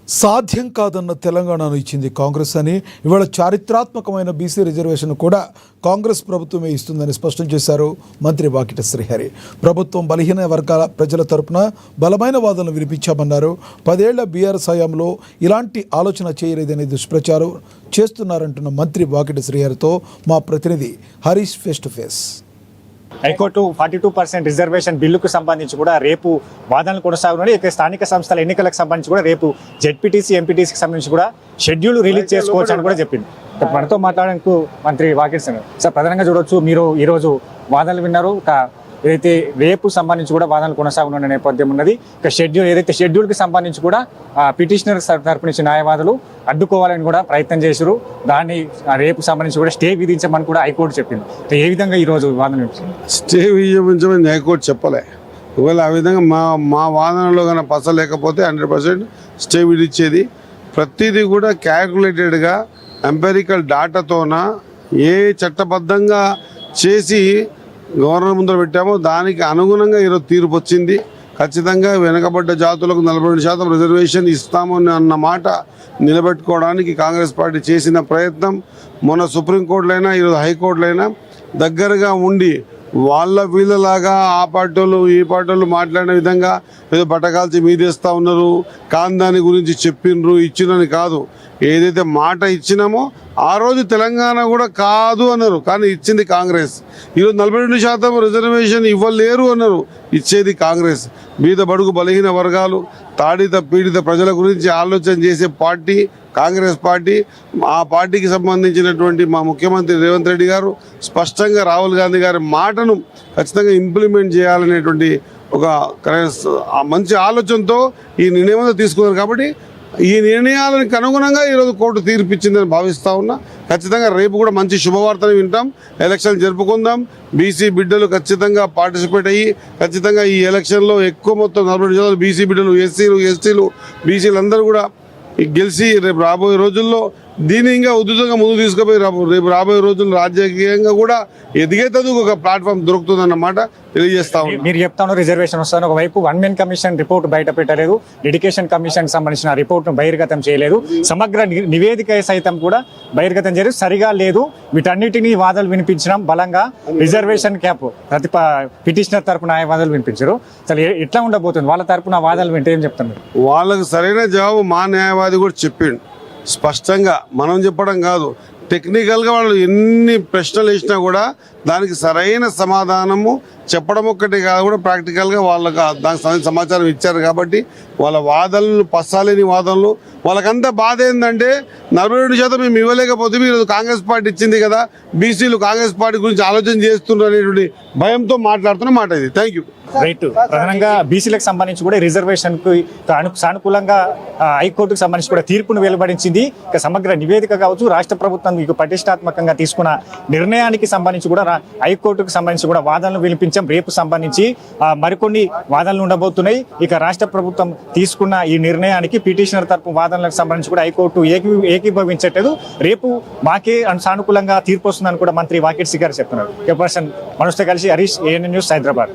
సాధ్యం కాదన్న తెలంగాణను ఇచ్చింది కాంగ్రెస్ అని, ఇవాళ చారిత్రాత్మకమైన బీసీ రిజర్వేషన్ కూడా కాంగ్రెస్ ప్రభుత్వమే ఇస్తుందని స్పష్టం చేశారు మంత్రి వాకిట శ్రీహరి. ప్రభుత్వం బలహీన వర్గాల ప్రజల తరపున బలమైన వాదనలు వినిపించామన్నారు. 10 ఏళ్ల బీఆర్ఎస్ హయాంలో ఇలాంటి ఆలోచన చేయలేదని దుష్ప్రచారం చేస్తున్నారంటున్న మంత్రి వాకిట శ్రీహరితో మా ప్రతినిధి Harish face to face. High court 42% reservation బిల్లుకు సంబంధించి కూడా రేపు వాదనలు కొనసాగుతున్నాయి. ఇక స్థానిక సంస్థల ఎన్నికలకు సంబంధించి కూడా రేపు జెడ్పీటీసీ ఎంపీటీసీకి సంబంధించి కూడా షెడ్యూల్ రిలీజ్ చేసుకోవచ్చు అని కూడా చెప్పింది. మనతో మాట్లాడడానికి మంత్రి వాకిట్ సార్ ప్రధానంగా చూడొచ్చు, మీరు ఈరోజు వాదనలు విన్నారు. ఏదైతే రేపు సంబంధించి కూడా వాదనలు కొనసాగుతున్న నేపథ్యం ఉన్నది. ఇక షెడ్యూల్కి సంబంధించి కూడా పిటిషనర్ తరపు నుంచి న్యాయవాదులు అడ్డుకోవాలని కూడా ప్రయత్నం చేశారు. దాన్ని రేపు సంబంధించి కూడా స్టే విధించమని కూడా హైకోర్టు చెప్పింది. ఏ విధంగా ఈరోజు వాదన స్టే విధించమని హైకోర్టు చెప్పలే. ఒకవేళ ఆ విధంగా మా వాదనలో కన్నా పస లేకపోతే 100% స్టే విధించేది. ప్రతిదీ కూడా క్యాల్కులేటెడ్గా ఎంపెరికల్ డాటాతోన ఏ చట్టబద్ధంగా చేసి గవర్నర్ ముందర పెట్టామో దానికి అనుగుణంగా ఈరోజు తీర్పు వచ్చింది. ఖచ్చితంగా వెనుకబడ్డ జాతులకు 42% రిజర్వేషన్ ఇస్తామని అన్న మాట నిలబెట్టుకోవడానికి కాంగ్రెస్ పార్టీ చేసిన ప్రయత్నం మొన్న సుప్రీంకోర్టులైనా ఈరోజు హైకోర్టులైనా దగ్గరగా ఉండి వాళ్ళ వీళ్ళలాగా ఆ పార్టీలు ఈ పార్టీలు మాట్లాడిన విధంగా ఏదో బట్టకాల్చి మీదేస్తూ ఉన్నారు, కాని దాని గురించి చెప్పిండ్రు ఇచ్చినని కాదు. ఏదైతే మాట ఇచ్చినామో ఆ రోజు తెలంగాణ కూడా కాదు అన్నారు, కానీ ఇచ్చింది కాంగ్రెస్. ఈరోజు 42% రిజర్వేషన్ ఇవ్వలేరు అన్నారు, ఇచ్చేది కాంగ్రెస్. బీద బడుగు బలహీన వర్గాలు, తాడిత పీడిత ప్రజల గురించి ఆలోచన చేసే పార్టీ కాంగ్రెస్ పార్టీ. ఆ పార్టీకి సంబంధించినటువంటి మా ముఖ్యమంత్రి రేవంత్ రెడ్డి గారు స్పష్టంగా రాహుల్ గాంధీ గారి మాటను ఖచ్చితంగా ఇంప్లిమెంట్ చేయాలనేటువంటి ఒక మంచి ఆలోచనతో ఈ నిర్ణయం తీసుకున్నారు. కాబట్టి ఈ నిర్ణయాలకు అనుగుణంగా ఈరోజు కోర్టు తీర్పిచ్చిందని భావిస్తూ ఉన్నా. ఖచ్చితంగా రేపు కూడా మంచి శుభవార్తను వింటాం, ఎలక్షన్ జరుపుకుందాం. బీసీ బిడ్డలు ఖచ్చితంగా పార్టిసిపేట్ అయ్యి ఖచ్చితంగా ఈ ఎలక్షన్లో ఎక్కువ మొత్తం 42% బీసీ బిడ్డలు, ఎస్సీలు, ఎస్టీలు, బీసీలు అందరూ కూడా గెలిచి రేపు రాబోయే రోజుల్లో దీన్ని ఇంకా ఉధృతంగా ముందుకు తీసుకుపోయి రేపు రాబోయే రోజుల్లో రాజకీయంగా కూడా ఎదిగేందుకు ఒక ప్లాట్ఫామ్ దొరుకుతుందన్నమాట తెలియజేస్తా ఉన్నాం. మీరు చెప్తాను రిజర్వేషన్ వస్తాను. ఒకవైపు 1 మెన్ కమిషన్ రిపోర్ట్ బయట పెట్టలేదు, డెడికేషన్ కమిషన్ సంబంధించిన రిపోర్ట్ను బహిర్గతం చేయలేదు, సమగ్ర నివేదిక సైతం కూడా బహిర్గతం చేయలేదు, సరిగా లేదు. వీటన్నిటినీ వాదనలు వినిపించడం బలంగా రిజర్వేషన్ క్యాప్ ప్రతి పిటిషనర్ తరపున న్యాయవాదులు వినిపించారు. అసలు ఎట్లా ఉండబోతుంది వాళ్ళ తరపున వాదనలు వింటే ఏం చెప్తాను? వాళ్ళకు సరైన జవాబు మా న్యాయవాది కూడా చెప్పిండు స్పష్టంగా. మనం చెప్పడం కాదు, టెక్నికల్గా వాళ్ళు ఎన్ని ప్రశ్నలు వేసినా కూడా దానికి సరైన సమాధానము చెప్పడం ఒక్కటే కాదు, కూడా ప్రాక్టికల్గా వాళ్ళకి దానికి సమాచారం ఇచ్చారు. కాబట్టి వాళ్ళ వాదనలు పస్సాలేని వాదనలు. వాళ్ళకంతా బాధ ఏంటంటే 42% మేము ఇవ్వలేకపోతే ఈరోజు కాంగ్రెస్ పార్టీ ఇచ్చింది కదా, బీసీలు కాంగ్రెస్ పార్టీ గురించి ఆలోచన చేస్తున్నారు అనేటువంటి భయంతో మాట్లాడుతున్న మాట ఇది. Thank you. రైట్. ప్రధానంగా బీసీలకు సంబంధించి కూడా రిజర్వేషన్ కు సానుకూలంగా హైకోర్టుకు సంబంధించి కూడా తీర్పును వెలువడించింది. ఇక సమగ్ర నివేదిక కావచ్చు, రాష్ట్ర ప్రభుత్వం ప్రతిష్టాత్మకంగా తీసుకున్న నిర్ణయానికి సంబంధించి కూడా హైకోర్టుకు సంబంధించి కూడా వాదనలు వినిపించాం. రేపు సంబంధించి మరికొన్ని వాదనలు ఉండబోతున్నాయి. ఇక రాష్ట్ర ప్రభుత్వం తీసుకున్న ఈ నిర్ణయానికి పిటిషనర్ తరపు వాదనలకు సంబంధించి కూడా హైకోర్టు ఏకీభవించట్లేదు. రేపు మాకే సానుకూలంగా తీర్పు వస్తుందని కూడా మంత్రి వాకిట్ శ్రీహరి చెప్తున్నారు. పర్సన్ మనసుతో కలిసి హరీష్, ANN న్యూస్, హైదరాబాద్.